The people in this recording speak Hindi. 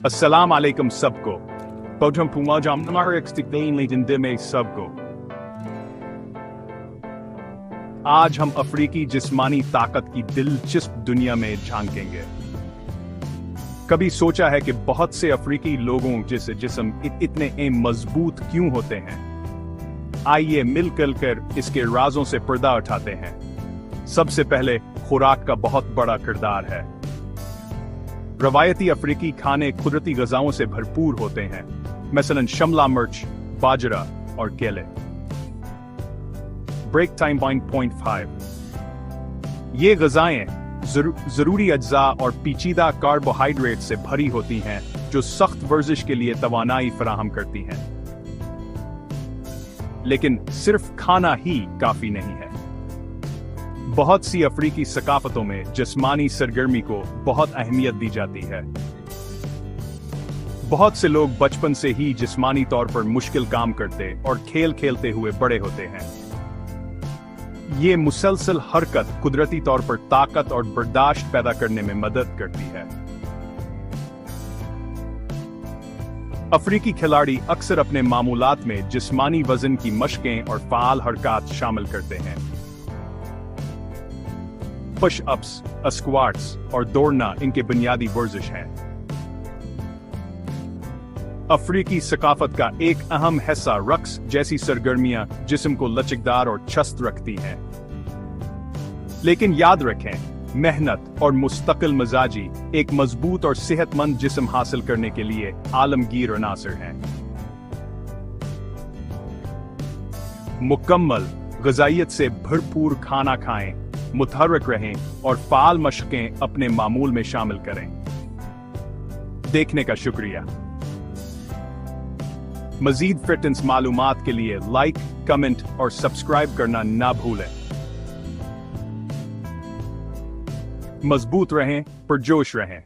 अस्सलाम वालेकुम सबको। Potom pumajam नामारिक्सटिकवेन में सबको। आज हम अफ्रीकी जिस्मानी ताकत की दिलचस्प दुनिया में झांकेंगे। कभी सोचा है कि बहुत से अफ्रीकी लोगों जैसे जिस्म इतने मजबूत क्यों होते हैं? आइए मिलकर कर इसके राजों से पर्दा उठाते हैं। सबसे पहले खुराक का बहुत बड़ा किरदार है। रवायती अफ्रीकी खाने कुदरती ग़िज़ाओं से भरपूर होते हैं, मसलन शिमला मिर्च, बाजरा और केले। Break time point 5। ये ग़िज़ाएं ज़रूरी अज्जा और पेचीदा कार्बोहाइड्रेट से भरी होती हैं जो सख्त वर्जिश के लिए तवानाई फराहम करती हैं। लेकिन सिर्फ खाना ही काफी नहीं है। बहुत सी अफ्रीकी सकाफतों में जिस्मानी सरगर्मी को बहुत अहमियत दी जाती है। बहुत से लोग बचपन से ही जिस्मानी तौर पर मुश्किल काम करते और खेल खेलते हुए बड़े होते हैं। ये मुसलसल हरकत कुदरती तौर पर ताकत और बर्दाश्त पैदा करने में मदद करती है। अफ्रीकी खिलाड़ी अक्सर अपने मामूलात में जिस्मानी वजन की मशकें और फ़ाल हरकत शामिल करते हैं। पुश-अप्स, स्क्वाट्स और दौड़ना इनके बुनियादी वर्जिश हैं। अफ्रीकी सकाफत का एक अहम हिस्सा रक्स जैसी सरगर्मियां जिस्म को लचकदार और चस्त रखती हैं। लेकिन याद रखें, मेहनत और मुस्तकिल मिजाजी एक मजबूत और सेहतमंद जिस्म हासिल करने के लिए आलमगीर अनासर हैं। मुकम्मल ग़िज़ाइयत से भरपूर खाना खाएं, मुतहर्रिक रहें और फ़ाल मशक़ें अपने मामूल में शामिल करें। देखने का शुक्रिया। मज़ीद फिटनेस मालूमात के लिए लाइक, कमेंट और सब्सक्राइब करना ना भूलें। मजबूत रहें, पुरजोश रहें।